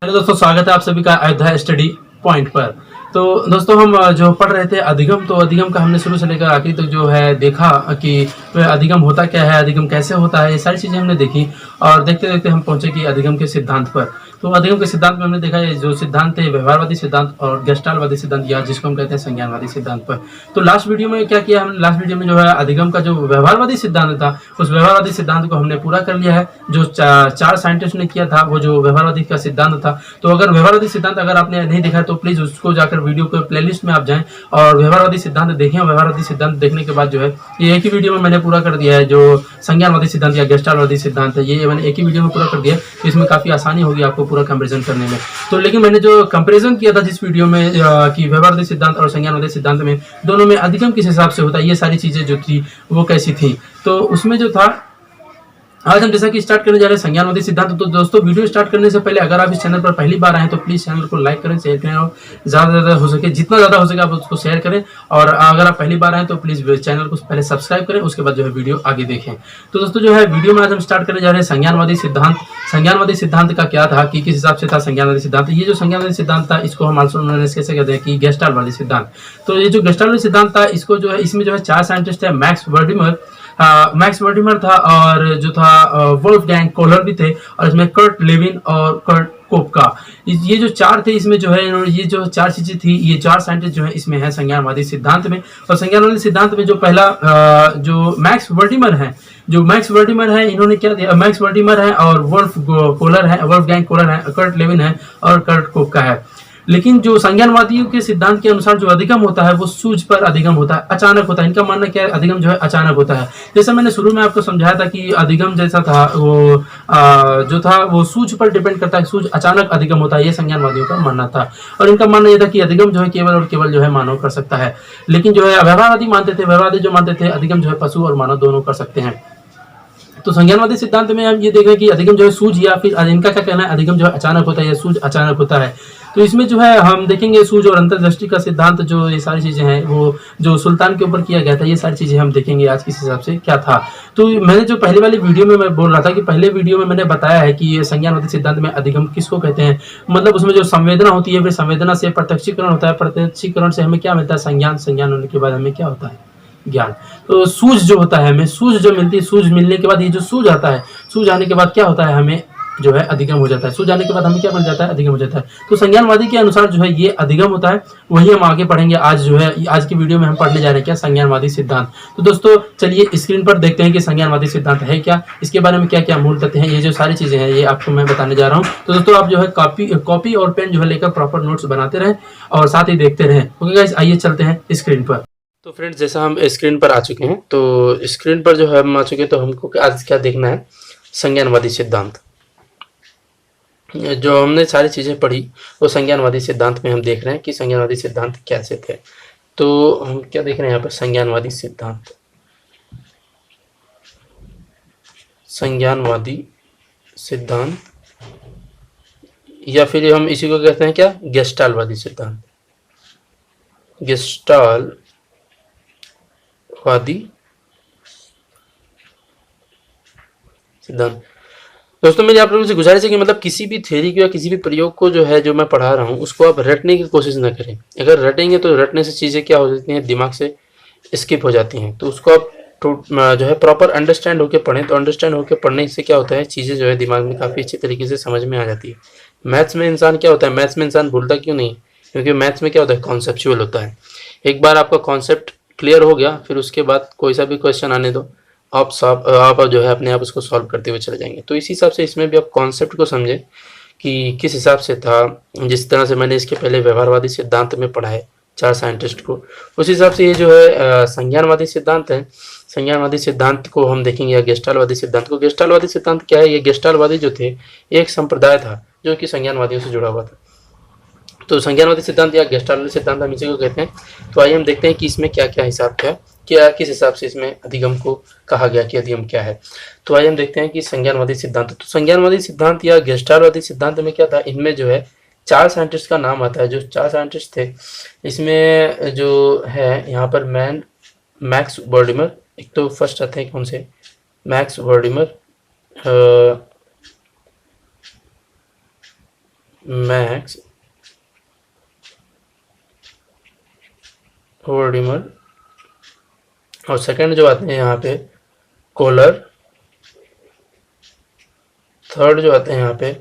Hello दोस्तों, स्वागत है आप सभी का अयोध्या स्टडी पॉइंट पर। तो दोस्तों, हम जो पढ़ रहे थे अधिगम, तो अधिगम का हमने शुरू से लेकर आखिरी तक जो है देखा कि अधिगम होता क्या है, अधिगम कैसे होता है, ये सारी चीज़ें हमने देखी। और देखते देखते हम पहुंचे कि अधिगम के सिद्धांत पर। तो अधिगम के सिद्धांत में हमने देखा ये जो सिद्धांत थे, व्यवहारवादी सिद्धांत और गेस्टालवादी सिद्धांत, या जिसको हम कहते हैं संज्ञानवादी सिद्धांत पर। तो लास्ट वीडियो में क्या किया हमने, लास्ट वीडियो में जो है अधिगम का जो व्यवहारवादी सिद्धांत था, उस व्यवहारवादी सिद्धांत को हमने पूरा कर लिया है। जो चार साइंटिस्ट ने किया था वो जो व्यवहारवादी का सिद्धांत था। तो अगर व्यवहारवादी सिद्धांत अगर आपने नहीं देखा है तो प्लीज उसको जाकर वीडियो के प्लेलिस्ट में आप जाएं और व्यवहारवादी सिद्धांत देखें। व्यवहारवादी सिद्धांत देखने के बाद जो है ये एक ही वीडियो में मैंने पूरा कर दिया है। जो संज्ञानवादी सिद्धांत या गेस्टालवादी सिद्धांत है, ये मैंने एक ही वीडियो में पूरा कर दिया, तो इसमें काफी आसानी होगी आपको पूरा कंपेरिजन करने में। तो लेकिन मैंने जो कंपेरिजन किया था जिस वीडियो में कि व्यवहारवादी सिद्धांत और संज्ञानवादी सिद्धांत में दोनों में अधिगम किस हिसाब से होता है, ये सारी चीजें जो थी वो कैसी थी, तो उसमें जो था आज हम जैसा कि स्टार्ट करने जा रहे हैं संज्ञानवादी सिद्धांत। तो दोस्तों, वीडियो स्टार्ट करने से पहले अगर आप इस चैनल पर पहली बार आए तो प्लीज चैनल को लाइक करें, शेयर करें और ज्यादा से ज्यादा हो सके, जितना ज्यादा हो सके आप उसको शेयर करें। और अगर आप पहली बार आए तो प्लीज चैनल को पहले सब्सक्राइब करें, उसके बाद जो है वीडियो आगे देखें। तो दोस्तों जो है वीडियो में आज हम स्टार्ट करने जा रहे हैं संज्ञानवादी सिद्धांत। संज्ञानवादी सिद्धांत का क्या था कि किस हिसाब से था संज्ञानवादी सिद्धांत। ये जो संज्ञानवादी सिद्धांत था इसको हम कैसे कहते हैं कि गेस्टालवादी सिद्धांत। तो ये जो गेस्टालवादी सिद्धांत था इसको जो है इसमें जो है चार साइंटिस्ट है, मैक्स वर्डिमर था और जो था वोल्फगैंग कोहलर भी थे, और इसमें कर्ट लेविन और कर्ट कोपका, ये जो चार थे इसमें जो है ये जो चार चीजें थी, ये चार साइंटिस्ट जो है इसमें है संज्ञानवादी सिद्धांत में। और संज्ञानवादी सिद्धांत में जो पहला जो मैक्स वर्डिमर है इन्होंने क्या दिया, मैक्स वर्डिमर है और वोल्फगैंग कोहलर है, कर्ट लेविन है और कर्ट कोपका है। लेकिन जो संज्ञानवादियों के सिद्धांत के अनुसार जो अधिगम होता है वो सूझ पर अधिगम होता है, अचानक होता है। इनका मानना क्या है, अधिगम जो है अचानक होता है। जैसा मैंने शुरू में आपको समझाया था कि अधिगम जैसा था वो जो था वो सूझ पर डिपेंड करता है, सूझ अचानक अधिगम होता है, ये संज्ञानवादियों का मानना था। और इनका मानना यह था कि अधिगम जो है केवल और केवल जो है मानव कर सकता है। लेकिन जो है व्यवहारवादी जो मानते थे अधिगम जो है पशु और मानव दोनों कर सकते हैं। तो संज्ञानवादी सिद्धांत में हम ये देख रहे हैं कि अधिगम जो है सूझ, या फिर इनका क्या कहना है अधिगम जो है अचानक होता है या सूझ अचानक होता है। तो इसमें जो है हम देखेंगे सूझ और अंतर्दृष्टि का सिद्धांत, जो ये सारी चीजें हैं वो जो सुल्तान के ऊपर किया गया था, ये सारी चीजें हम देखेंगे आज किस हिसाब से क्या था। तो मैंने जो पहले वाली वीडियो में मैं बोल रहा था कि पहले वीडियो में मैंने बताया है कि ये संज्ञानवादी सिद्धांत में अधिगम किसको कहते हैं, मतलब उसमें जो संवेदना होती है, फिर संवेदना से प्रत्यक्षीकरण होता है, प्रत्यक्षीकरण से हमें क्या मिलता है, संज्ञान होने के बाद हमें क्या होता है, ज्ञान। तो सूझ जो होता है, हमें सूझ जो मिलती है, सूझ मिलने के बाद ये जो सूझ आता है, सूझ आने के बाद क्या होता है, हमें जो है अधिगम हो जाता है। सूझ आने के बाद हमें क्या बन जाता है, अधिगम हो जाता है। तो संज्ञानवादी के अनुसार जो है ये अधिगम होता है, वही हम आगे पढ़ेंगे। आज जो है आज की वीडियो में हम पढ़ने जा रहे हैं क्या, संज्ञानवादी सिद्धांत। तो दोस्तों चलिए स्क्रीन पर देखते हैं कि संज्ञानवादी सिद्धांत है क्या, इसके बारे में क्या क्या मूल तथ्य हैं, ये जो सारी चीजें हैं ये आपको मैं बताने जा रहा हूँ। तो दोस्तों आप जो है कॉपी और पेन जो है लेकर प्रॉपर नोट्स बनाते रहें और साथ ही देखते रहें। ओके गाइस, आइए चलते हैं स्क्रीन पर। तो फ्रेंड्स, जैसा हम स्क्रीन पर आ चुके हैं, तो स्क्रीन पर जो है हम आ चुके हैं, तो हमको आज क्या देखना है, संज्ञानवादी सिद्धांत। जो हमने सारी चीज़ें पढ़ी वो संज्ञानवादी सिद्धांत में हम देख रहे हैं कि संज्ञानवादी सिद्धांत कैसे थे। तो हम क्या देख रहे हैं यहाँ पर, संज्ञानवादी सिद्धांत या फिर हम इसी को कहते हैं क्या, गेस्टालवादी सिद्धांत। सिद्धांत दोस्तों, मेरी आप लोगों से गुजारिश है कि मतलब किसी भी थ्योरी को या किसी भी प्रयोग को जो है जो मैं पढ़ा रहा हूँ उसको आप रटने की कोशिश ना करें। अगर रटेंगे तो रटने से चीज़ें क्या हो जाती हैं, दिमाग से स्किप हो जाती हैं। तो उसको आप जो है प्रॉपर अंडरस्टैंड होकर पढ़ें। तो अंडरस्टैंड होकर पढ़ने से क्या होता है, चीज़ें जो है दिमाग में काफ़ी अच्छी तरीके से समझ में आ जाती है। मैथ्स में इंसान क्या होता है, मैथ्स में इंसान भूलता क्यों नहीं, क्योंकि मैथ्स में क्या होता है, कॉन्सेप्चुअल होता है। एक बार आपका कॉन्सेप्ट क्लियर हो गया, फिर उसके बाद कोई सा भी क्वेश्चन आने दो, आप जो है अपने आप उसको सॉल्व करते हुए चले जाएंगे। तो इसी हिसाब से इसमें भी आप कॉन्सेप्ट को समझें कि किस हिसाब से था। जिस तरह से मैंने इसके पहले व्यवहारवादी सिद्धांत में पढ़ा है चार साइंटिस्ट को, उस हिसाब से ये जो है संज्ञानवादी सिद्धांत है। संज्ञानवादी सिद्धांत को हम देखेंगे, या गेस्टालवादी सिद्धांत को। गेस्टालवादी सिद्धांत क्या है, ये गेस्टालवादी जो थे एक संप्रदाय था जो कि संज्ञानवादियों से जुड़ा हुआ था। तो संज्ञानवादी सिद्धांत या गेस्टालवादी सिद्धांत हम इसी को कहते हैं। तो आइए हम देखते हैं कि इसमें क्या क्या हिसाब है, क्या किस हिसाब से इसमें अधिगम को कहा गया कि अधिगम क्या है। तो आइए हम देखते हैं कि संज्ञानवादी सिद्धांत। तो संज्ञानवादी सिद्धांत या गेस्टालवादी सिद्धांत में क्या था, इनमें जो है चार साइंटिस्ट का नाम आता है। जो चार साइंटिस्ट थे इसमें जो है यहाँ पर मैक्स वर्डिमर, एक तो फर्स्ट आते हैं कौन से, मैक्स वर्डिमर, मैक्स वर्डिमर, और सेकंड जो आते हैं यहाँ पे कोलर, थर्ड जो आते हैं यहाँ पे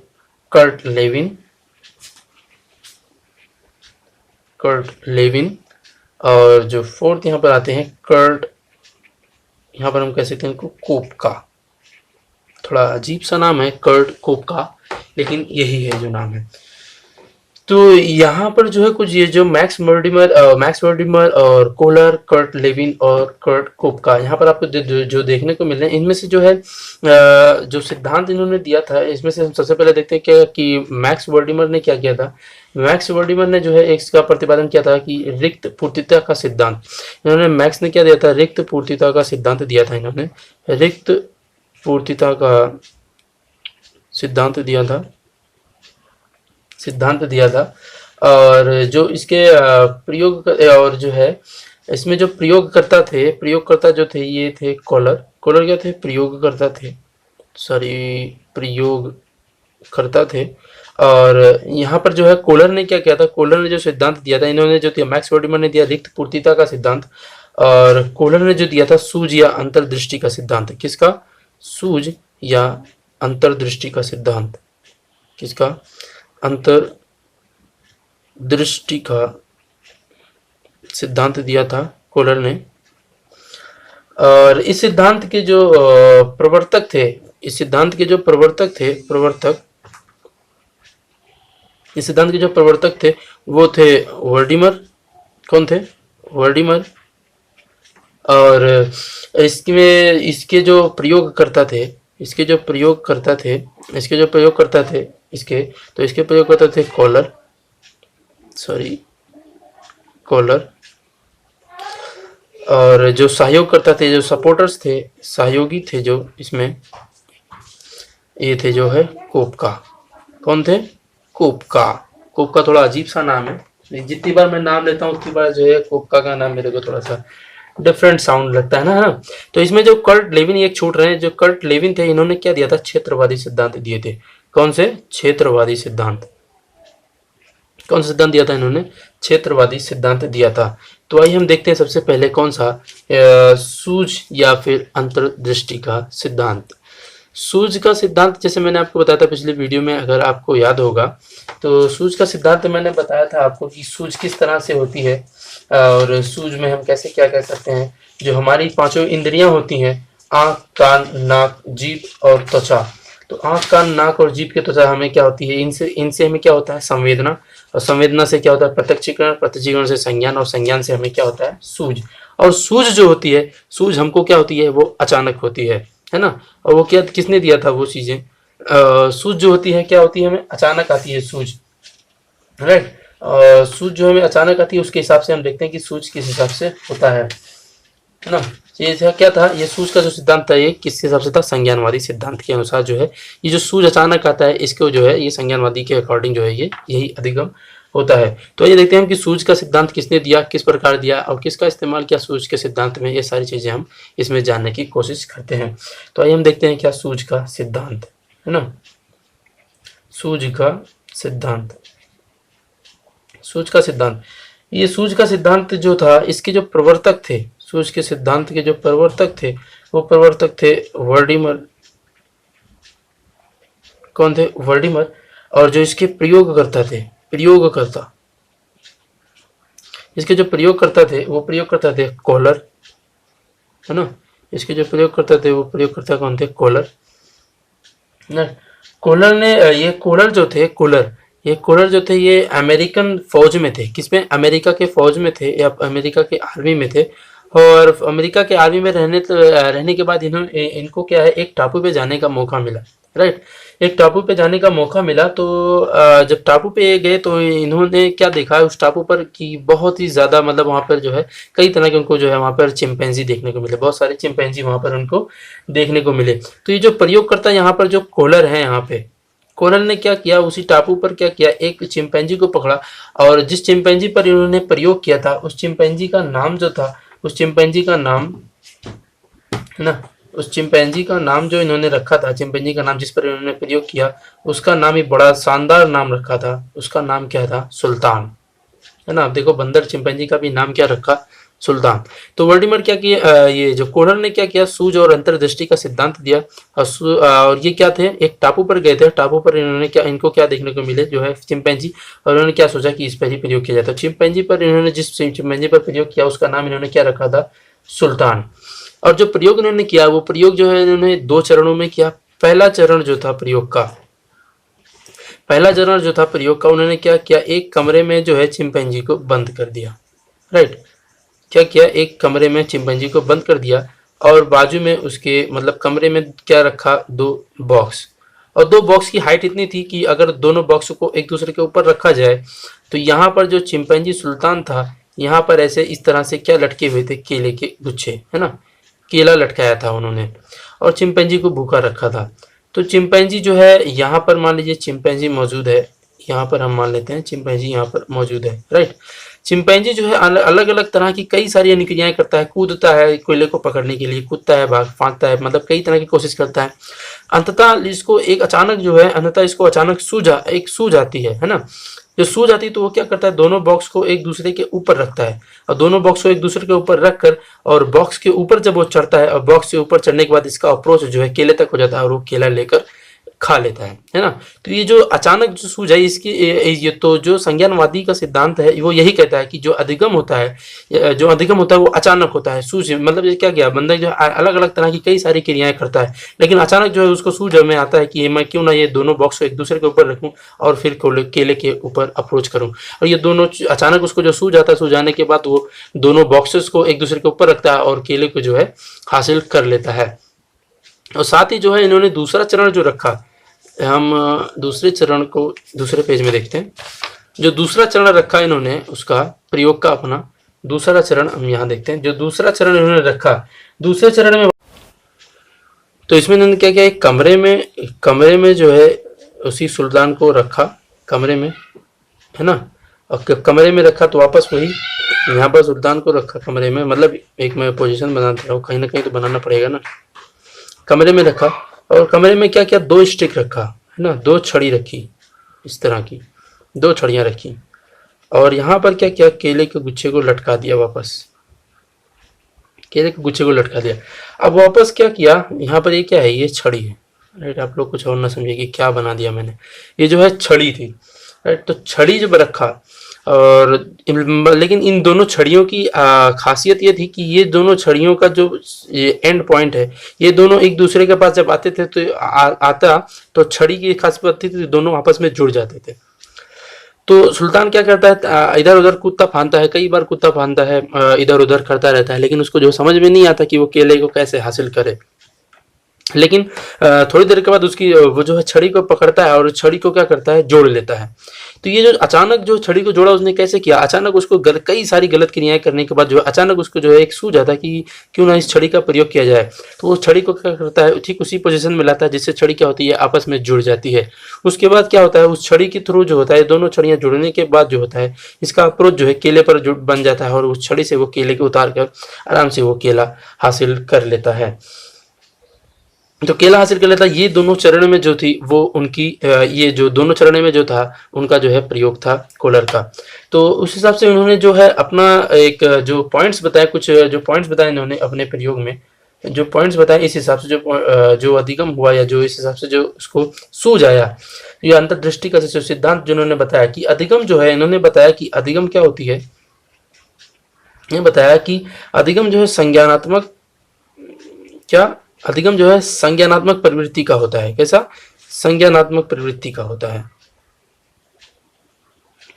कर्ट लेविन, और जो फोर्थ यहाँ पर आते हैं कर्ट, यहाँ पर हम कह सकते हैं इनको कोपका। थोड़ा अजीब सा नाम है कर्ट कोपका, लेकिन यही है जो नाम है। तो यहाँ पर जो है कुछ ये जो मैक्स वर्डिमर और कोलर, कर्ट लेविन और कर्ट कोपका, यहाँ पर आपको जो देखने को मिल रहे हैं, इनमें से जो है जो सिद्धांत इन्होंने दिया था, इसमें से हम सबसे पहले देखते हैं कि मैक्स वर्डिमर ने क्या किया था। मैक्स वर्डिमर ने जो है इसका प्रतिपादन किया था कि रिक्त पूर्तिता का सिद्धांत। इन्होंने मैक्स ने क्या दिया था, रिक्त पूर्तिता का सिद्धांत दिया था। इन्होंने रिक्त पूर्तिता का सिद्धांत दिया था। और जो इसके प्रयोग और जो है इसमें जो प्रयोगकर्ता जो थे ये थे कोलर क्या थे, प्रयोगकर्ता थे। और यहाँ पर जो है कोलर ने क्या किया था, कोलर ने जो सिद्धांत दिया था, इन्होंने जो दिया मैक्स वर्डिमर ने दिया रिक्त पूर्तिता का सिद्धांत, और कोलर ने जो दिया था सूझ या अंतर्दृष्टि का सिद्धांत। किसका, सूझ या अंतर्दृष्टि का सिद्धांत, किसका, अंतर्दृष्टि का सिद्धांत दिया था कोलर ने। और इस सिद्धांत के जो प्रवर्तक थे, इस सिद्धांत के जो प्रवर्तक थे वो थे वर्डिमर। कौन थे, वर्डिमर। और इसके जो प्रयोगकर्ता थे कोलर। और जो सहयोगकर्ता थे, जो सपोर्टर्स थे, सहयोगी थे जो इसमें, ये थे जो है कोपका। कौन थे, कोपका थोड़ा अजीब सा नाम है, जितनी बार मैं नाम लेता हूँ उतनी बार जो है कोपका का नाम मेरे को थोड़ा सा डिफरेंट साउंड लगता है ना। तो इसमें जो कर्ट लेविन एक छूट रहे हैं, जो कर्ट लेविन थे, इन्होंने क्या दिया था, क्षेत्रवादी सिद्धांत दिए थे। कौन से, क्षेत्रवादी सिद्धांत। कौन सा सिद्धांत दिया था इन्होंने, क्षेत्रवादी सिद्धांत दिया था। तो आइए हम देखते हैं सबसे पहले कौन सा, सूझ या फिर अंतर्दृष्टि का सिद्धांत। सूझ का सिद्धांत जैसे मैंने आपको बताया था पिछले वीडियो में, अगर आपको याद होगा तो सूझ का सिद्धांत मैंने बताया था आपको कि सूझ किस तरह से होती है, और सूझ में हम कैसे क्या कह सकते हैं। जो हमारी पांचों इंद्रियां होती हैं, आँख, कान, नाक, जीभ और त्वचा। तो आँख, कान, नाक और जीभ के त्वचा हमें क्या होती है, इनसे हमें क्या होता है, संवेदना, और संवेदना से क्या होता है, प्रत्यक्षीकरण, प्रत्यक्षीकरण से संज्ञान, और संज्ञान से हमें क्या होता है, सूझ। और सूझ जो होती है, सूझ हमको क्या होती है, वो अचानक होती है ना। और वो क्या, किसने दिया था वो चीजें, सूझ जो होती है क्या होती है, हमें अचानक आती है सूझ, राइट। सूझ जो हमें अचानक आती है, उसके हिसाब से हम देखते हैं कि सूझ किस हिसाब से होता है ना। ये क्या था, ये सूझ का जो सिद्धांत था, ये किसके हिसाब से था, संज्ञानवादी सिद्धांत के अनुसार जो है ये जो सूझ अचानक आता है, इसको जो है ये संज्ञानवादी के अकॉर्डिंग जो है ये यही अधिगम होता है। तो ये देखते हैं हम कि सूझ का सिद्धांत किसने दिया, किस प्रकार दिया, और किसका इस्तेमाल किया सूझ के सिद्धांत में। ये सारी चीजें हम इसमें जानने की कोशिश करते हैं। तो आइए हम देखते हैं क्या सूझ का सिद्धांत है ना। सूझ का सिद्धांत, सूझ का सिद्धांत, ये सूझ का सिद्धांत जो था, इसके जो प्रवर्तक थे, सूझ के सिद्धांत के जो प्रवर्तक थे, वो प्रवर्तक थे वर्डिमर। कौन थे, वर्डिमर। और जो इसके प्रयोगकर्ता थे, इसके जो प्रयोगकर्ता थे वो प्रयोगकर्ता थे कोलर, है ना। इसके जो प्रयोगकर्ता थे वो प्रयोगकर्ता कौन थे, कोलर ना। कोलर ने ये कोलर जो थे ये अमेरिकन फौज में थे। किसमें, अमेरिका के फौज में थे, या अमेरिका के आर्मी में थे। और अमेरिका के आर्मी में रहने के बाद इनको क्या है, एक टापू पे जाने का मौका मिला, राइट। एक टापू पे जाने का मौका मिला। तो जब टापू पे गए तो इन्होंने क्या देखा उस टापू पर कि बहुत ही ज़्यादा, मतलब वहाँ पर जो है कई तरह के उनको जो है वहाँ पर चिंपैंजी देखने को मिले, बहुत सारे चिंपैंजी वहाँ पर उनको देखने को मिले। तो ये जो प्रयोगकर्ता यहाँ पर जो कोलर है, यहाँ पे कोलर ने क्या किया, उसी टापू पर क्या किया, एक चिंपैंजी को पकड़ा, और जिस चिंपैंजी पर इन्होंने प्रयोग किया था, उस चिंपैंजी का नाम जो था, उस चिंपैंजी का नाम है ना, उस चिंपैंजी का नाम जो इन्होंने रखा था, चिंपैंजी का नाम जिस पर इन्होंने प्रयोग किया, उसका नाम ही बड़ा शानदार नाम रखा था। उसका नाम क्या था? सुल्तान, है ना। आप देखो बंदर चिंपैंजी का भी नाम क्या रखा? सुल्तान। तो वर्डिमर क्या किया, ये जो कोहलर ने क्या किया, सूझ और अंतर्दृष्टि का सिद्धांत दिया। और ये क्या थे, एक टापू पर गए थे। टापू पर इन्होंने क्या, इनको क्या देखने को मिले, जो है चिंपैंजी। और इन्होंने क्या सोचा कि इस पर ही प्रयोग किया जाता है। चिंपैंजी पर इन्होंने जिस चिंपैंजी पर प्रयोग किया, उसका नाम इन्होंने क्या रखा था? सुल्तान। और जो प्रयोग इन्होंने किया, वो प्रयोग जो है इन्होंने 2 चरणों में किया। पहला चरण जो था प्रयोग का, पहला चरण जो था प्रयोग का, उन्होंने क्या किया, एक कमरे में जो है चिंपैंजी को बंद कर दिया। राइट, क्या किया, एक कमरे में चिंपैंजी को बंद कर दिया और बाजू में उसके मतलब कमरे में क्या रखा, 2 बॉक्स। और 2 बॉक्स की हाइट इतनी थी कि अगर दोनों बॉक्स को एक दूसरे के ऊपर रखा जाए तो यहाँ पर जो चिंपैंजी सुल्तान था, यहाँ पर ऐसे इस तरह से क्या लटके हुए थे, केले के गुच्छे, है ना। केला लटकाया था उन्होंने और चिंपैंजी को भूखा रखा था। तो चिंपैंजी जो है यहाँ पर, मान लीजिए चिंपैंजी मौजूद है, यहाँ पर हम मान लेते हैं चिंपैंजी यहाँ पर मौजूद है। राइट, चिंपैंजी जो है अलग अलग तरह की कई सारी अनुक्रियाएं करता है। कूदता है कोयले को पकड़ने के लिए, कूदता है, भाग फांकता है, मतलब कई तरह की कोशिश करता है। अंततः इसको एक अचानक जो है, अंततः इसको अचानक सूझ आती है ना। जो सूझ आती है तो वो क्या करता है, दोनों बॉक्स को एक दूसरे के ऊपर रखता है। और दोनों बॉक्स को एक दूसरे के ऊपर रखकर और बॉक्स के ऊपर जब वो चढ़ता है, और बॉक्स के ऊपर चढ़ने के बाद इसका अप्रोच जो है केले तक हो जाता है और वो केला लेकर खा लेता है ना। तो ये जो अचानक जो सूझ है, इसकी ये तो जो संज्ञानवादी का सिद्धांत है वो यही कहता है कि जो अधिगम होता है वो अचानक होता है। सूझ मतलब ये क्या किया, बंदा जो अलग अलग तरह की कई सारी क्रियाएं करता है, लेकिन अचानक जो है उसको सूझ में आता है कि मैं क्यों ना ये दोनों बॉक्स को एक दूसरे के ऊपर रखूं और फिर केले के ऊपर अप्रोच करूं। और ये दोनों अचानक उसको जो सूझ आता है, सूझ आने के बाद वो दोनों बॉक्सेस को एक दूसरे के ऊपर रखता है और केले को जो है हासिल कर लेता है। और साथ ही जो है इन्होंने दूसरा चरण जो रखा, हम दूसरे चरण को दूसरे पेज में देखते हैं। जो दूसरा चरण रखा इन्होंने, उसका प्रयोग का अपना दूसरा चरण हम यहाँ देखते हैं। जो दूसरा चरण इन्होंने रखा, दूसरे चरण में तो इसमें इन्होंने क्या किया, एक कमरे में जो है उसी सुल्तान को रखा कमरे में, है ना। और कमरे में रखा तो वापस वही यहाँ पर सुल्तान को रखा कमरे में, मतलब एक मैं पोजीशन बना दे रहा हूँ, कहीं ना कहीं तो बनाना पड़ेगा ना। कमरे में रखा और कमरे में क्या किया, 2 स्टिक रखा, है ना, 2 छड़ी रखी, इस तरह की 2 छड़ियाँ रखी। और यहाँ पर क्या किया, केले के गुच्छे को लटका दिया, वापस केले के गुच्छे को लटका दिया। अब वापस क्या किया, यहाँ पर ये क्या है, ये छड़ी है। राइट, आप लोग कुछ और ना समझिए कि क्या बना दिया मैंने, ये जो है छड़ी थी। राइट, तो छड़ी जब रखा और लेकिन इन दोनों छड़ियों की खासियत ये थी कि ये दोनों छड़ियों का जो एंड पॉइंट है, ये दोनों एक दूसरे के पास जब आते थे तो तो छड़ी की खासियत थी, तो दोनों आपस में जुड़ जाते थे। तो सुल्तान क्या करता है, इधर उधर कूदता फांदता है, कई बार कूदता फांदता है, इधर उधर करता रहता है, लेकिन उसको जो समझ में नहीं आता कि वो केले को कैसे हासिल करे। लेकिन थोड़ी देर के बाद उसकी वो जो है छड़ी को पकड़ता है और छड़ी को क्या करता है, जोड़ लेता है। तो ये जो अचानक जो छड़ी को जोड़ा उसने कैसे किया, अचानक उसको कई सारी गलत क्रियाएं करने के बाद जो अचानक उसको जो है एक सूझ आता है कि क्यों ना इस छड़ी का प्रयोग किया जाए। तो वो छड़ी को क्या करता है, ठीक उसी पोजीशन में लाता है जिससे छड़ी क्या होती है, आपस में जुड़ जाती है। उसके बाद क्या होता है, उस छड़ी के थ्रू जो होता है, दोनों छड़ियाँ जुड़ने के बाद जो होता है, इसका अप्रोच जो है केले पर बन जाता है और उस छड़ी से वो केले को उतार कर आराम से वो केला हासिल कर लेता है। तो केला हासिल कर लेता। ये दोनों चरण में जो थी वो उनकी ये जो दोनों चरण में जो था उनका जो है प्रयोग था कोहलर का। तो उस हिसाब से उन्होंने जो है अपना एक जो पॉइंट्स बताए, कुछ जो पॉइंट्स बताए इन्होंने अपने प्रयोग में, जो पॉइंट्स बताए इस हिसाब से जो अधिगम हुआ या जो इस हिसाब से जो उसको सूझ आया, ये अंतर्दृष्टि का जो सिद्धांत जिन्होंने बताया कि अधिगम जो है, इन्होंने बताया कि अधिगम क्या होती है, ये बताया कि अधिगम जो है संज्ञानात्मक, क्या अधिगम जो है संज्ञानात्मक प्रवृत्ति का होता है। कैसा, संज्ञानात्मक प्रवृत्ति का होता है,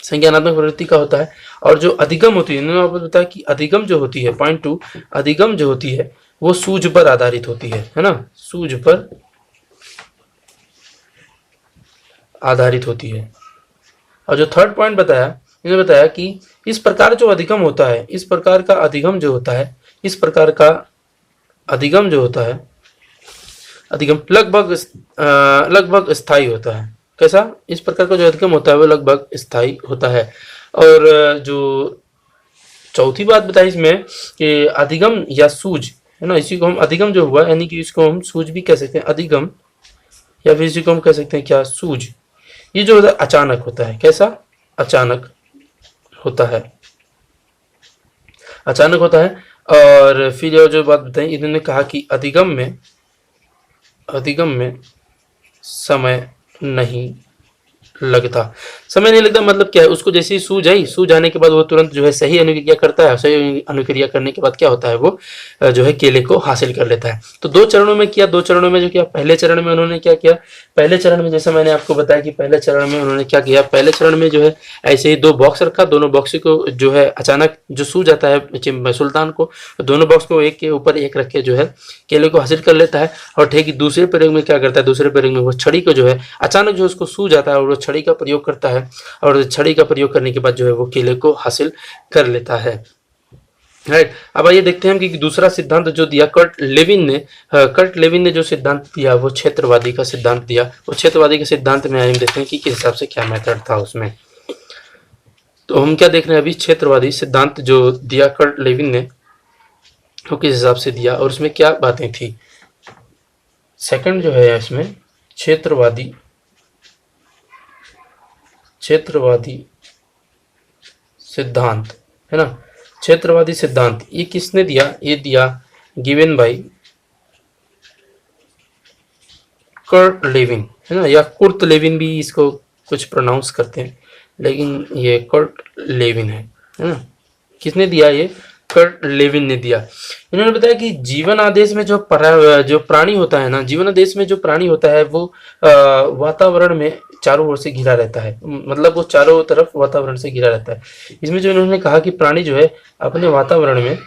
संज्ञानात्मक प्रवृत्ति का होता है। और जो अधिगम होती है, इन्होंने आपको बताया कि अधिगम जो होती है, पॉइंट 2, अधिगम जो होती है वो सूझ पर आधारित होती है ना, सूझ पर आधारित होती है। और जो थर्ड पॉइंट बताया, इन्होंने बताया कि इस प्रकार जो अधिगम होता है, इस प्रकार का अधिगम जो होता है, इस प्रकार का अधिगम जो होता है, अधिगम लगभग स्थायी होता है। कैसा, इस प्रकार का जो अधिगम होता है वो लगभग स्थायी होता है। और जो चौथी बात बताई इसमें कि अधिगम या सूझ है ना। इसी को हम अधिगम जो हुआ, यानी कि इसको हम सूझ भी कह सकते हैं, अधिगम, या फिर इसी को हम कह सकते हैं क्या, सूझ। ये जो होता है अचानक होता है, कैसा, अचानक होता है, अचानक होता है। और फिर ये जो बात बताई, इन्होंने कहा कि अधिगम में समय नहीं लगता। समय नहीं लगता मतलब क्या है, उसको जैसे ही सूझ आई, सूझ आने के बाद वो तुरंत जो है सही अनुक्रिया करता है। सही अनुक्रिया करने के बाद क्या होता है, वो जो है केले को हासिल कर लेता है। तो 2 चरणों में किया, 2 चरणों में जो किया, पहले चरण में उन्होंने क्या किया, पहले चरण में जैसे मैंने आपको बताया कि पहले चरण में उन्होंने क्या किया, पहले चरण में जो है ऐसे ही 2 बॉक्स रखा, दोनों बॉक्स को जो है अचानक जो सूझ जाता है सुल्तान को, दोनों बॉक्स को एक के ऊपर एक रख के जो है केले को हासिल कर लेता है। और ठीक दूसरे प्रयोग में क्या करता है, दूसरे प्रयोग में वो छड़ी को जो है अचानक जो उसको सूझ जाता है और वो छड़ी का प्रयोग करता है, और छड़ी का प्रयोग करने के बाद जो है वो केले को हासिल कर लेता है। राइट। अब आइए देखते हैं कि दूसरा सिद्धांत जो दिया कर्ट लेविन ने जो सिद्धांत दिया वो क्षेत्रवादी का सिद्धांत दिया। वो क्षेत्रवादी के सिद्धांत में हम देखते हैं कि किस हिसाब से क्या मेथड था उसमें। तो हम क्या देख रहे हैं अभी, क्षेत्रवादी सिद्धांत जो दिया कर्ट लेविन ने, वो किस हिसाब से दिया और उसमें क्या बातें थी। सेकंड जो है इसमें क्षेत्रवादी सिद्धांत, है ना। क्षेत्रवादी सिद्धांत ये किसने दिया, ये दिया गिवन बाय कर्ट लेविन, है ना, या कुर्ट लेविन भी इसको कुछ प्रोनाउंस करते हैं, लेकिन ये कर्ट लेविन है ना। किसने दिया, ये कर्ट लेविन ने दिया। इन्होंने बताया कि जीवन आदेश में जो प्राणी होता है ना, जीवन आदेश में जो प्राणी होता है वो वातावरण में चारों ओर से घिरा रहता है, मतलब वो चारों तरफ वातावरण से घिरा रहता है। इसमें जो इन्होंने कहा कि प्राणी जो है अपने वातावरण में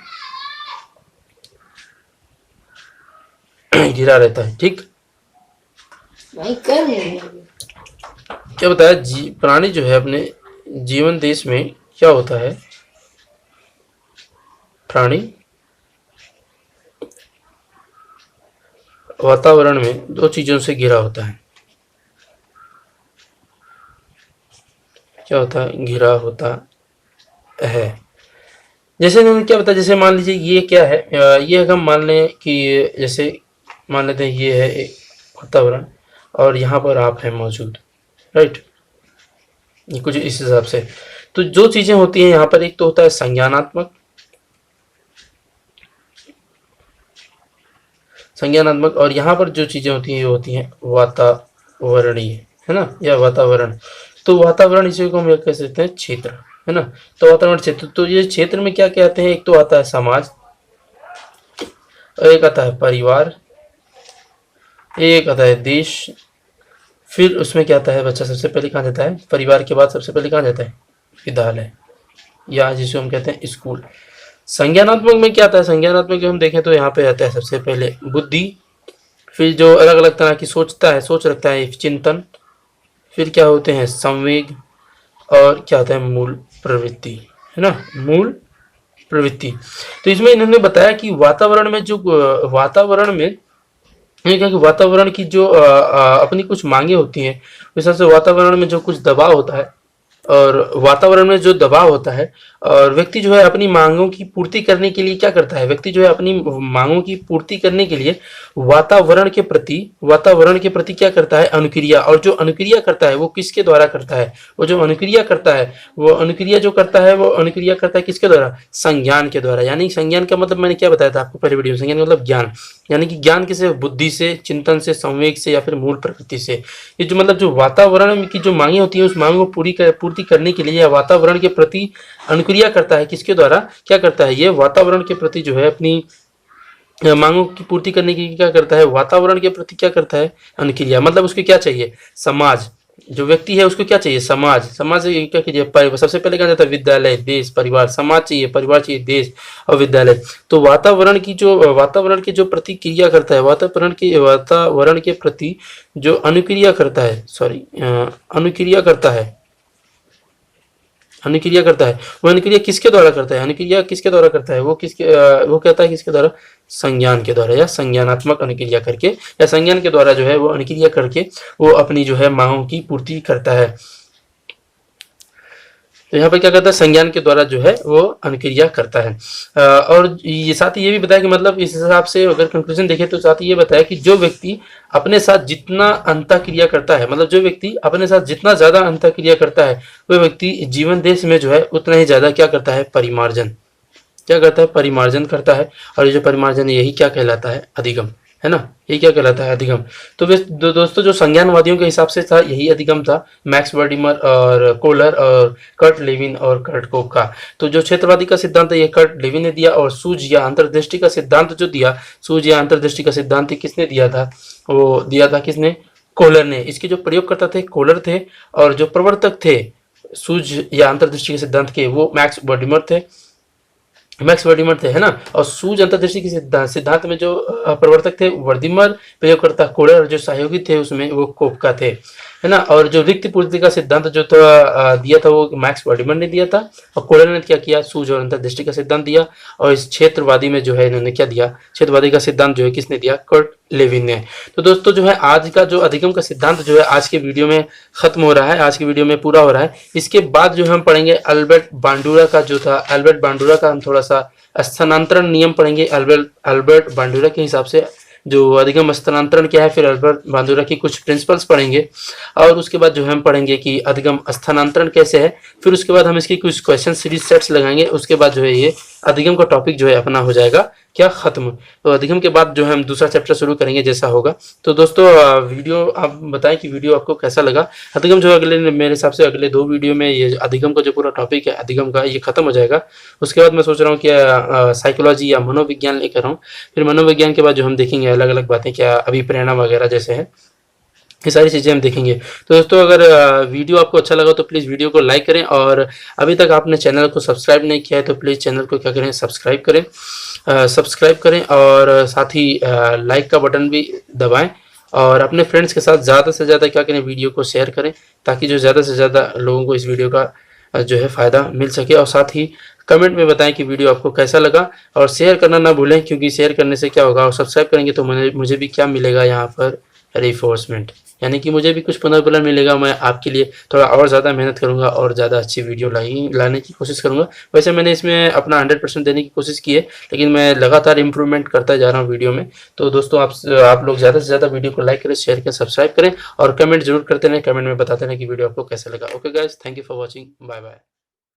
घिरा रहता है, ठीक। क्या बताया, प्राणी जो है अपने जीवन देश में क्या होता है, प्राणी वातावरण में 2 चीजों से घिरा होता है। क्या होता है, घिरा होता है। जैसे इन्होंने क्या बताया, जैसे मान लीजिए ये क्या है, ये अगर मान लें कि जैसे मान लेते हैं ये है एक वातावरण और यहाँ पर आप है मौजूद, राइट। ये कुछ इस हिसाब से। तो जो चीजें होती हैं यहाँ पर, एक तो होता है संज्ञानात्मक, और यहाँ पर जो चीजें होती हैं ये होती हैं वातावरणीय, है ना, या वातावरण। तो वातावरण इसी को हम कह सकते हैं क्षेत्र, है ना। तो वातावरण क्षेत्र, तो ये क्षेत्र में क्या कहते हैं, एक तो आता है समाज, एक आता है परिवार, एक आता है देश, फिर उसमें क्या आता है बच्चा सबसे पहले कहाँ जाता है, परिवार के बाद सबसे पहले कहाँ जाता है, विद्यालय, या जिसे हम कहते हैं स्कूल। संज्ञानात्मक में क्या आता है, संज्ञानात्मक हम देखें तो यहाँ पे आता है सबसे पहले बुद्धि, फिर जो अलग अलग तरह की सोच रखता है चिंतन, फिर क्या होते हैं संवेग, और क्या होता है मूल प्रवृत्ति, है ना, मूल प्रवृत्ति। तो इसमें इन्होंने बताया कि वातावरण में वातावरण की जो अपनी कुछ मांगे होती हैं, उस हिसाब से वातावरण में जो कुछ दबाव होता है, और वातावरण में जो दबाव होता है, और व्यक्ति जो है अपनी मांगों की पूर्ति करने के लिए क्या करता है, व्यक्ति जो है अपनी मांगों की पूर्ति करने के लिए वातावरण के प्रति क्या करता है, अनुक्रिया। और जो अनुक्रिया करता है वो किसके द्वारा करता है, वो जो अनुक्रिया करता है वो अनुक्रिया करता है किसके द्वारा, संज्ञान के द्वारा। यानी संज्ञान का मतलब मैंने क्या बताया था आपको पहले वीडियो में, संज्ञान मतलब ज्ञान, यानी कि ज्ञान किसे, बुद्धि से, चिंतन से, संवेग से, या फिर मूल प्रकृति से। ये जो मतलब जो वातावरण की जो मांगे होती है उस मांग को पूर्ति करने के लिए या वातावरण के प्रति अनुक्रिया करता है, किसके द्वारा, क्या करता है, ये वातावरण के प्रति जो है अपनी मांगों की पूर्ति करने के लिए क्या करता है, वातावरण के प्रति क्या करता है, अनुक्रिया। मतलब उसको क्या चाहिए, समाज, जो व्यक्ति है उसको क्या चाहिए, समाज से क्या कीजिए, सबसे पहले क्या जाता है, विद्यालय, देश, परिवार। समाज चाहिए, परिवार चाहिए, देश और विद्यालय। तो वातावरण के जो प्रतिक्रिया करता है, वातावरण के प्रति जो अनुक्रिया करता है, अनुक्रिया करता है, वो अनुक्रिया किसके द्वारा करता है, वो कहता है किसके द्वारा, संज्ञान के द्वारा, या संज्ञानात्मक अनुक्रिया करके, या संज्ञान के द्वारा जो है वो अनुक्रिया करके वो अपनी जो है मांगों की पूर्ति करता है। तो यहाँ पर क्या करता है, संज्ञान के द्वारा जो है वो अनुक्रिया करता है। और ये साथ ही ये भी बताया कि मतलब इस हिसाब से अगर कंक्लूजन देखें तो साथ ही ये बताया कि जो व्यक्ति अपने साथ जितना अंतःक्रिया करता है, मतलब जो व्यक्ति अपने साथ जितना ज्यादा अंतःक्रिया करता है, वह व्यक्ति जीवन देश में जो है उतना ही ज्यादा क्या करता है, परिमार्जन, क्या करता है, परिमार्जन करता है। और ये जो परिमार्जन है यही क्या कहलाता है, अधिगम, है ना, ये क्या कहलाता है, अधिगम। तो दोस्तों जो संज्ञानवादियों के हिसाब से था यही अधिगम था, मैक्स वर्डिमर और कोलर और कर्ट लेविन और कर्ट कोक का। तो जो क्षेत्रवादी का सिद्धांत है ये कर्ट लेविन ने दिया, और सूझ या अंतर्दृष्टि का सिद्धांत जो दिया, सूझ या अंतर्दृष्टि का सिद्धांत किसने दिया था, वो दिया था किसने, कोलर ने। इसके जो प्रयोगकर्ता थे कोलर थे, और जो प्रवर्तक थे सूझ या अंतर्दृष्टि के सिद्धांत के वो मैक्स वर्डिमर थे, मैक्स वर्डिमर थे, है ना। और सूझ अंतर्दृष्टि के सिद्धांत में जो प्रवर्तक थे वर्दिमर, प्रयोगकर्ता कोलर, और जो सहयोगी थे उसमें वो कोपका थे, है ना। और जो रिक्त पूर्ति का सिद्धांत जो था दिया था वो मैक्स वर्डिमर ने दिया था, और कोलर ने क्या किया, सूझ और अंतर्दृष्टि का सिद्धांत दिया। और इस क्षेत्रवादी में जो है इन्होंने क्या दिया, क्षेत्रवादी का सिद्धांत जो है किसने दिया, कर्ट लेविन ने। तो दोस्तों जो है आज का जो अधिगम का सिद्धांत जो है आज के वीडियो में खत्म हो रहा है, आज के वीडियो में पूरा हो रहा है। इसके बाद जो हम पढ़ेंगे अल्बर्ट बांडुरा का जो था, अल्बर्ट बांडुरा का हम थोड़ा सा स्थानांतरण नियम पढ़ेंगे। अल्बर्ट बांडुरा के हिसाब से जो अधिगम स्थानांतरण क्या है, फिर अल्बर्ट बांडुरा की कुछ प्रिंसिपल्स पढ़ेंगे, और उसके बाद जो हम पढ़ेंगे कि अधिगम स्थानांतरण कैसे है। फिर उसके बाद हम इसकी कुछ क्वेश्चन सीरीज सेट्स लगाएंगे। उसके बाद जो है ये अधिगम का टॉपिक जो है अपना हो जाएगा क्या, खत्म। तो अधिगम के बाद जो है हम दूसरा चैप्टर शुरू करेंगे जैसा होगा। तो दोस्तों वीडियो आप बताएं कि वीडियो आपको कैसा लगा। अधिगम जो अगले, मेरे हिसाब से अगले 2 वीडियो में ये अधिगम का जो पूरा टॉपिक है अधिगम का ये खत्म हो जाएगा। उसके बाद मैं सोच रहा हूँ कि साइकोलॉजी या मनोविज्ञान लेकर आऊँ। फिर मनोविज्ञान के बाद जो हम देखेंगे अलग अलग बातें, क्या अभिप्रेरणा वगैरह जैसे है, ये सारी चीज़ें हम देखेंगे। तो दोस्तों अगर वीडियो आपको अच्छा लगा तो प्लीज़ वीडियो को लाइक करें, और अभी तक आपने चैनल को सब्सक्राइब नहीं किया है तो प्लीज़ चैनल को क्या करें, सब्सक्राइब करें, और साथ ही लाइक का बटन भी दबाएं, और अपने फ्रेंड्स के साथ ज़्यादा से ज़्यादा क्या करें, वीडियो को शेयर करें, ताकि जो ज़्यादा से ज़्यादा लोगों को इस वीडियो का जो है फ़ायदा मिल सके। और साथ ही कमेंट में बताएं कि वीडियो आपको कैसा लगा, और शेयर करना ना भूलें, क्योंकि शेयर करने से क्या होगा, और सब्सक्राइब करेंगे तो मुझे भी क्या मिलेगा यहाँ पर, रिफोर्समेंट, यानी कि मुझे भी कुछ पुनर्बलन मिलेगा। मैं आपके लिए थोड़ा और ज़्यादा मेहनत करूंगा और ज़्यादा अच्छी वीडियो लाने की कोशिश करूंगा। वैसे मैंने इसमें अपना 100% देने की कोशिश की है, लेकिन मैं लगातार इंप्रूवमेंट करता जा रहा हूँ वीडियो में। तो दोस्तों आप लोग ज़्यादा से ज़्यादा वीडियो को लाइक करें, शेयर करें, सब्सक्राइब करें, और कमेंट जरूर करते रहें। कमेंट में बताते रहें कि वीडियो आपको कैसा लगा। Okay guys, thank you for watching, bye bye.